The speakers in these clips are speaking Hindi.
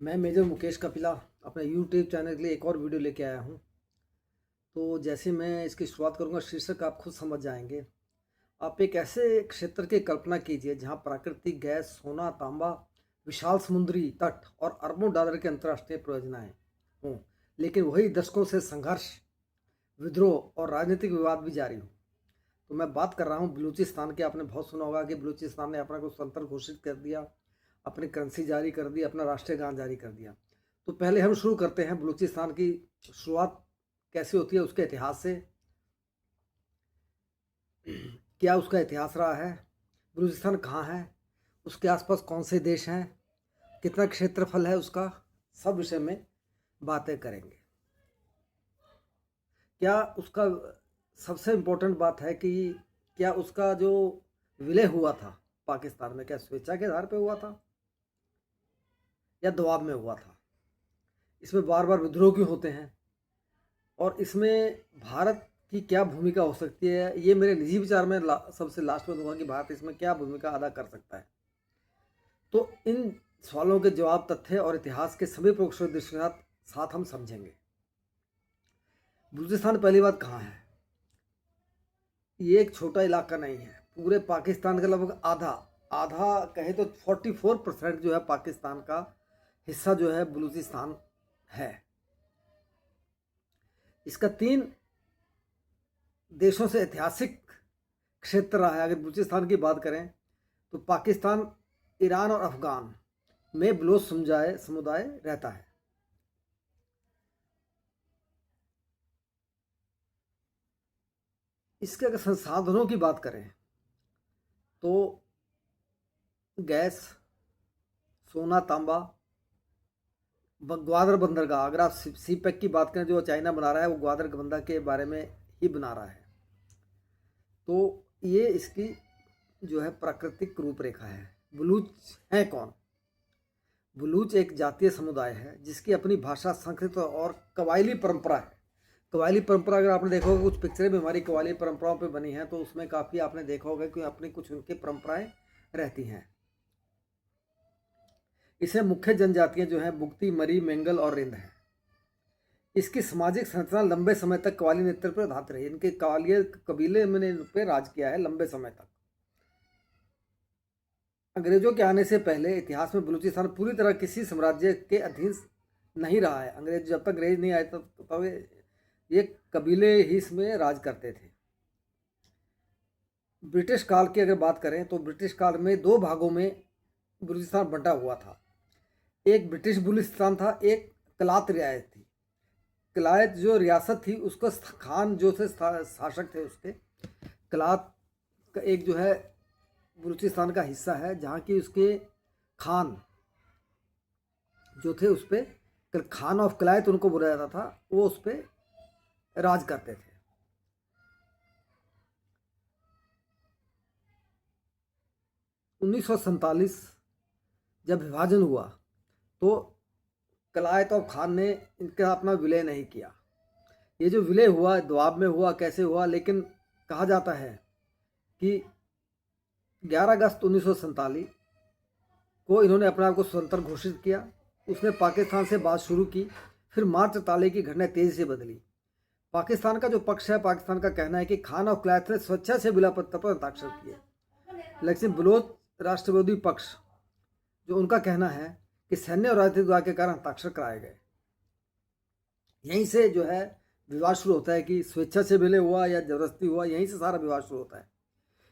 मैं मेजर मुकेश कपिला अपने यूट्यूब चैनल के लिए एक और वीडियो लेके आया हूँ। तो जैसे मैं इसकी शुरुआत करूँगा, शीर्षक आप खुद समझ जाएंगे। आप एक ऐसे क्षेत्र की कल्पना कीजिए जहाँ प्राकृतिक गैस, सोना, तांबा, विशाल समुद्री तट और अरबों डॉलर की अंतर्राष्ट्रीय परियोजनाएं हों, लेकिन वही दशकों से संघर्ष, विद्रोह और राजनीतिक विवाद भी जारी हो। तो मैं बात कर रहा हूँ बलूचिस्तान की। आपने बहुत सुना होगा कि बलूचिस्तान ने अपना को स्वतंत्र घोषित कर दिया, अपनी करेंसी जारी कर दी, अपना राष्ट्रीय गान जारी कर दिया। तो पहले हम शुरू करते हैं बलूचिस्तान की शुरुआत कैसे होती है, उसके इतिहास से। क्या उसका इतिहास रहा है, बलूचिस्तान कहाँ है, उसके आसपास कौन से देश हैं, कितना क्षेत्रफल है उसका, सब विषय में बातें करेंगे। क्या उसका सबसे इम्पोर्टेंट बात है कि क्या उसका जो विलय हुआ था पाकिस्तान में, क्या स्वेच्छा के आधार पर हुआ था या दबाव में हुआ था? इसमें बार बार विद्रोह क्यों होते हैं और इसमें भारत की क्या भूमिका हो सकती है? ये मेरे निजी विचार में सबसे लास्ट में दूंगा कि भारत इसमें क्या भूमिका अदा कर सकता है। तो इन सवालों के जवाब तथ्य और इतिहास के सभी पक्षों के साथ हम समझेंगे। बलूचिस्तान पहली बात कहाँ है? ये एक छोटा इलाका नहीं है, पूरे पाकिस्तान का लगभग आधा आधा कहे तो 44% जो है पाकिस्तान का हिस्सा जो है बलूचिस्तान है। इसका 3 देशों से ऐतिहासिक क्षेत्र रहा है। अगर बलूचिस्तान की बात करें तो पाकिस्तान, ईरान और अफगान में बलोच समुदाय रहता है। इसके अगर संसाधनों की बात करें तो गैस, सोना, तांबा, ग्वादर बंदरगाह, अगर आप सी पैक की बात करें जो चाइना बना रहा है, वो ग्वादर बंदर के बारे में ही बना रहा है। तो ये इसकी जो है प्राकृतिक रूपरेखा है। बलूच है कौन? बलूच एक जातीय समुदाय है जिसकी अपनी भाषा, संस्कृति और कबायली परंपरा है। कबायली परंपरा अगर आपने देखा होगा, कुछ पिक्चरें भी हमारी कबायली परंपराओं पे बनी हैं, तो उसमें काफ़ी आपने देखा होगा कि अपनी कुछ उनकी परंपराएं रहती हैं। इसे मुख्य जनजातियां जो हैं बुगती, मरी, मेंगल और रिंद हैं। इसकी सामाजिक संरचना लंबे समय तक कबायली नेतृत्व पर आधारित रही। इनके कबीले ने इन पर राज किया है लंबे समय तक। अंग्रेजों के आने से पहले इतिहास में बलूचिस्तान पूरी तरह किसी साम्राज्य के अधीन नहीं रहा है। अंग्रेज जब तक अंग्रेज नहीं आए तब ये कबीले ही इसमें राज करते थे। ब्रिटिश काल की अगर बात करें तो ब्रिटिश काल में 2 भागों में बलूचिस्तान बंटा हुआ था। एक ब्रिटिश बलूचिस्तान था, एक कलात रियायत थी। कलायत जो रियासत थी उसका खान जो थे शासक थे उसके। कलात का एक जो है बलूचिस्तान का हिस्सा है जहाँ की उसके खान जो थे उस पर खान ऑफ कलायत उनको बोला जाता था, वो उस पर राज करते थे। 1947 जब विभाजन हुआ तो कलायत और खान ने इनका अपना विलय नहीं किया। ये जो विलय हुआ दबाव में हुआ, कैसे हुआ, लेकिन कहा जाता है कि 11 अगस्त 1947 को इन्होंने अपने आप को स्वतंत्र घोषित किया। उसने पाकिस्तान से बात शुरू की, फिर मार्च ताले की घटना तेजी से बदली। पाकिस्तान का जो पक्ष है, पाकिस्तान का कहना है कि खान और कलायत ने स्वेच्छा से बिला पत्र पर हस्ताक्षर किए, लेकिन बलोच राष्ट्रवादी पक्ष जो उनका कहना है कि सैन्य और राजनीतिक दबाव के कारण हस्ताक्षर कराए गए। यहीं से जो है विवाद शुरू होता है कि स्वेच्छा से विलय हुआ या जबरदस्ती हुआ, यहीं से सारा विवाद शुरू होता है।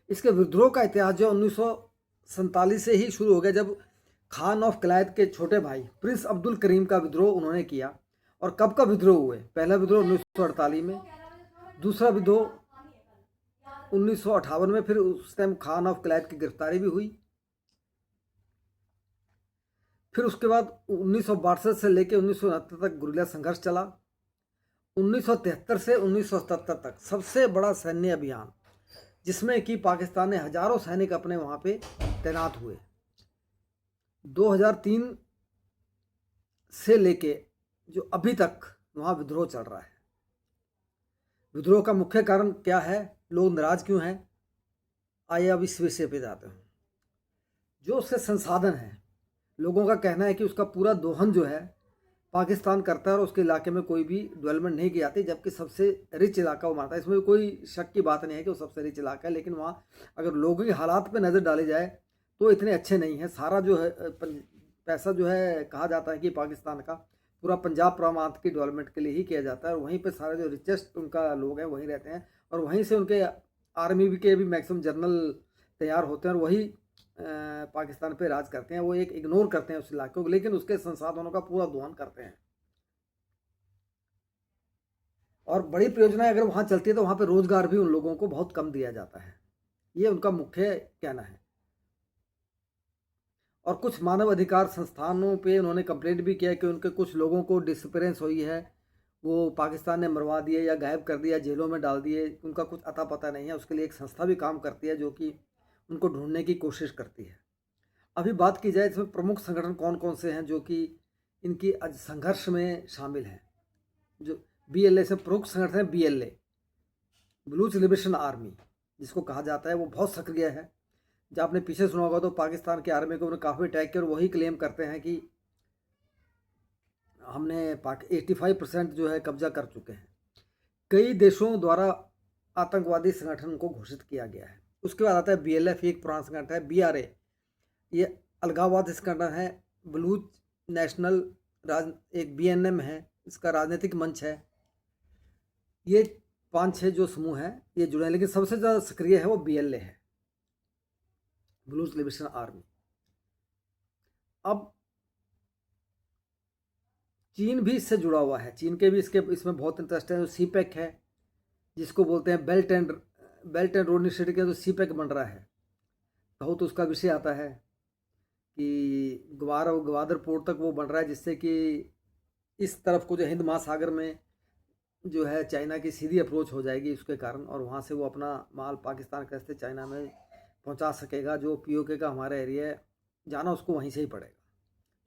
इसके विद्रोह का इतिहास जो 1947 से ही शुरू हो गया, जब खान ऑफ कलायत के छोटे भाई प्रिंस अब्दुल करीम का विद्रोह उन्होंने किया। और कब का विद्रोह हुए? पहला विद्रोह 1948 में, दूसरा विद्रोह 1958 में, फिर उस टाइम खान ऑफ कलायत की गिरफ्तारी भी हुई। फिर उसके बाद 1962 से लेकर 1969 तक गुरिल्ला संघर्ष चला। 1973 से 1977 तक सबसे बड़ा सैन्य अभियान, जिसमें कि पाकिस्तान ने हजारों सैनिक अपने वहाँ पे तैनात हुए। 2003 से लेके जो अभी तक वहाँ विद्रोह चल रहा है। विद्रोह का मुख्य कारण क्या है, लोग नाराज क्यों हैं? आइए अब इस विषय पे जाते हैं। जो उसके संसाधन हैं, लोगों का कहना है कि उसका पूरा दोहन जो है पाकिस्तान करता है और उसके इलाके में कोई भी डेवलपमेंट नहीं की जाती, जबकि सबसे रिच इलाका वो मानता है। इसमें कोई शक की बात नहीं है कि वो सबसे रिच इलाका है, लेकिन वहाँ अगर लोगों के हालात पे नज़र डाली जाए तो इतने अच्छे नहीं हैं। सारा जो है पैसा जो है, कहा जाता है कि पाकिस्तान का पूरा पंजाब प्रांत की डेवलपमेंट के लिए ही किया जाता है, और वहीं पर सारे जो रिचेस्ट उनका लोग हैं वहीं रहते हैं, और वहीं से उनके आर्मी के भी मैक्सिमम जनरल तैयार होते हैं, और वही पाकिस्तान पे राज करते हैं। वो एक इग्नोर करते हैं उस इलाके को, लेकिन उसके संसाधनों का पूरा दोहन करते हैं। और बड़ी परियोजनाएं अगर वहाँ चलती है तो वहाँ पे रोजगार भी उन लोगों को बहुत कम दिया जाता है, ये उनका मुख्य कहना है। और कुछ मानव अधिकार संस्थानों पे उन्होंने कंप्लेंट भी किया कि उनके कुछ लोगों को डिसअपीयरेंस हुई है, वो पाकिस्तान ने मरवा दिए या गायब कर दिया, जेलों में डाल दिए, उनका कुछ अता पता नहीं है। उसके लिए एक संस्था भी काम करती है जो कि उनको ढूंढने की कोशिश करती है। अभी बात की जाए इसमें प्रमुख संगठन कौन कौन से हैं जो कि इनकी संघर्ष में शामिल हैं। जो BLA से प्रमुख संगठन है, BLA बलूच लिबरेशन आर्मी जिसको कहा जाता है, वो बहुत सक्रिय है। जब आपने पीछे सुना होगा तो पाकिस्तान की आर्मी को उन्होंने काफ़ी अटैक किया, और वही क्लेम करते हैं कि हमने 85% जो है कब्जा कर चुके हैं। कई देशों द्वारा आतंकवादी संगठन को घोषित किया गया है। उसके बाद आता है BLF, एक पुराना संगठन है। BRA ये अलगाववाद संगठन है। बलूच नेशनल एक BNM है, इसका राजनीतिक मंच है। ये 5-6 जो समूह हैं ये जुड़े हैं, लेकिन सबसे ज़्यादा सक्रिय है वो BLA है, बलूच लिबरेशन आर्मी। अब चीन भी इससे जुड़ा हुआ है, चीन के भी इसमें बहुत इंटरेस्ट है। जो CPEC है, जिसको बोलते हैं बेल्ट एंड रोड इनिशिएटिव का जो CPEC बन रहा है, कहो तो उसका विषय आता है कि ग्वादर पोर्ट तक वो बन रहा है, जिससे कि इस तरफ को जो हिंद महासागर में जो है चाइना की सीधी अप्रोच हो जाएगी उसके कारण, और वहाँ से वो अपना माल पाकिस्तान के रास्ते चाइना में पहुँचा सकेगा। जो POK का हमारा एरिया है, जाना उसको वहीं से ही पड़ेगा।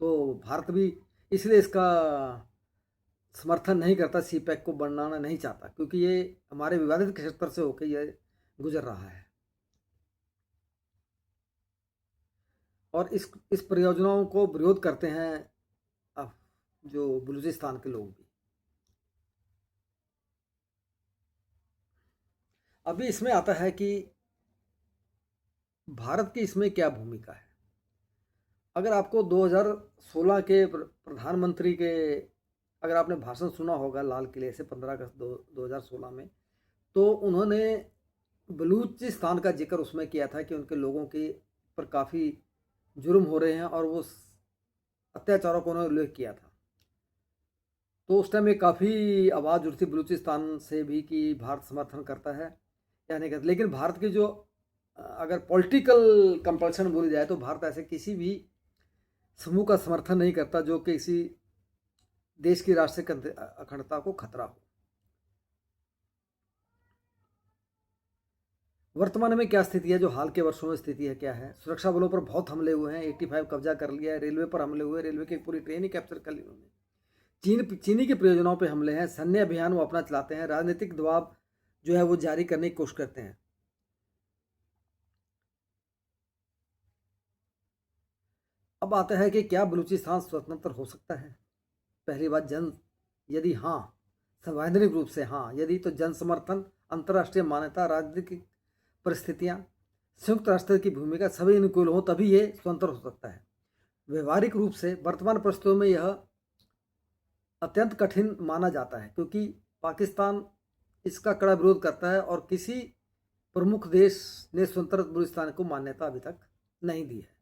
तो भारत भी इसलिए इसका समर्थन नहीं करता, CPEC को बनाना नहीं चाहता, क्योंकि ये हमारे विवादित क्षेत्र से होकर ये गुजर रहा है। और इस परियोजनाओं को विरोध करते हैं जो बलूचिस्तान के लोग भी। अभी इसमें आता है कि भारत की इसमें क्या भूमिका है। अगर आपको 2016 के प्रधानमंत्री के अगर आपने भाषण सुना होगा लाल किले से 15 अगस्त 2016 में, तो उन्होंने बलूचिस्तान का जिक्र उसमें किया था कि उनके लोगों के पर काफ़ी जुर्म हो रहे हैं, और वो अत्याचारों को उन्होंने उल्लेख किया था। तो उस टाइम ये काफ़ी आवाज़ उठी थी बलूचिस्तान से भी कि भारत समर्थन करता है या नहीं करता। लेकिन भारत की जो अगर पॉलिटिकल कंपल्सन बोली जाए तो भारत ऐसे किसी भी समूह का समर्थन नहीं करता जो कि किसी देश की राष्ट्रीय अखंडता को खतरा हो। वर्तमान में क्या स्थिति है, जो हाल के वर्षों में स्थिति है क्या है। सुरक्षा बलों पर बहुत हमले हुए हैं, 85 कब्जा कर लिया है। रेलवे पर हमले हुए, रेलवे की पूरी ट्रेन ही कैप्चर कर ली उन्होंने। चीनी की परियोजनाओं पे हमले हैं। सैन्य अभियान वो अपना चलाते हैं। राजनीतिक दबाव जो है वो जारी करने की कोशिश करते हैं। अब आता है कि क्या बलूचिस्तान स्वतंत्र हो सकता है। पहली बात, यदि हाँ, संवैधानिक रूप से हाँ, यदि तो जन समर्थन, अंतर्राष्ट्रीय मान्यता, राजनीतिक परिस्थितियां, संयुक्त राष्ट्र की भूमिका सभी अनुकूल हो तभी ये स्वतंत्र हो सकता है। व्यवहारिक रूप से वर्तमान परिस्थितियों में यह अत्यंत कठिन माना जाता है, क्योंकि पाकिस्तान इसका कड़ा विरोध करता है और किसी प्रमुख देश ने स्वतंत्र बलूचिस्तान को मान्यता अभी तक नहीं दी है।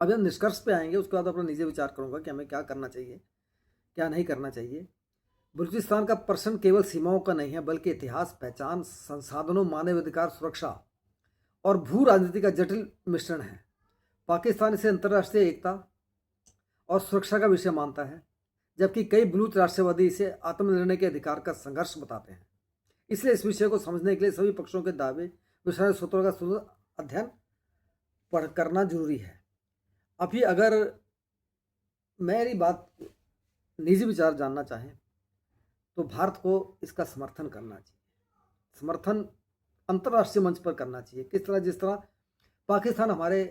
अब हम निष्कर्ष पे आएंगे, उसके बाद अपना निजी विचार करूंगा कि हमें क्या करना चाहिए, क्या नहीं करना चाहिए। बलूचिस्तान का प्रश्न केवल सीमाओं का नहीं है, बल्कि इतिहास, पहचान, संसाधनों, मानवाधिकार, सुरक्षा और भू राजनीति का जटिल मिश्रण है। पाकिस्तान इसे अंतर्राष्ट्रीय एकता और सुरक्षा का विषय मानता है, जबकि कई बलूच राष्ट्रवादी इसे आत्मनिर्णय के अधिकार का संघर्ष बताते हैं। इसलिए इस विषय को समझने के लिए सभी पक्षों के दावे, विषय सूत्रों का अध्ययन करना जरूरी है। अभी अगर मेरी बात निजी विचार जानना चाहें तो भारत को इसका समर्थन करना चाहिए। समर्थन अंतर्राष्ट्रीय मंच पर करना चाहिए। किस तरह, जिस तरह पाकिस्तान हमारे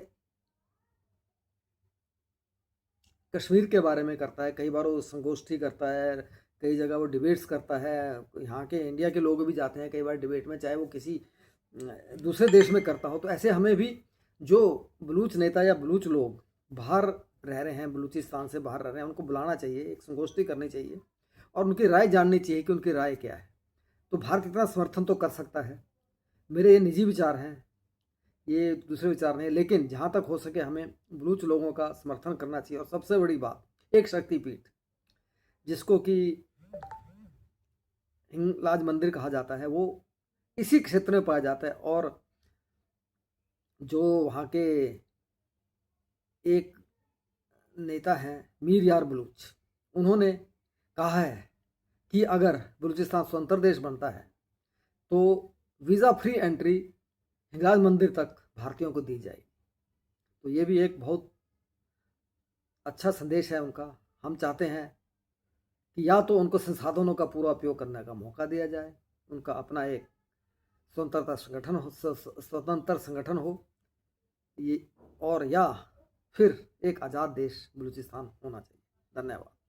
कश्मीर के बारे में करता है, कई बार वो संगोष्ठी करता है, कई जगह वो डिबेट्स करता है। यहाँ के इंडिया के लोग भी जाते हैं कई बार डिबेट में, चाहे वो किसी दूसरे देश में करता हो। तो ऐसे हमें भी जो बलूच नेता या बलूच लोग बाहर रह रहे हैं, बलूचिस्तान से बाहर रह रहे हैं, उनको बुलाना चाहिए, एक संगोष्ठी करनी चाहिए और उनकी राय जाननी चाहिए कि उनकी राय क्या है। तो भारत इतना समर्थन तो कर सकता है। मेरे ये निजी विचार हैं, ये दूसरे विचार नहीं, लेकिन जहाँ तक हो सके हमें बलूच लोगों का समर्थन करना चाहिए। और सबसे बड़ी बात, एक शक्तिपीठ जिसको कि हिंगलाज मंदिर कहा जाता है, वो इसी क्षेत्र में पाया जाता है। और जो वहाँ के एक नेता हैं मीर यार बलूच, उन्होंने कहा है कि अगर बलूचिस्तान स्वतंत्र देश बनता है तो वीज़ा फ्री एंट्री हिंगलाज मंदिर तक भारतीयों को दी जाएगी। तो ये भी एक बहुत अच्छा संदेश है उनका। हम चाहते हैं कि या तो उनको संसाधनों का पूरा उपयोग करने का मौका दिया जाए, उनका अपना एक स्वतंत्र संगठन हो ये, और या फिर एक आज़ाद देश बलूचिस्तान होना चाहिए। धन्यवाद।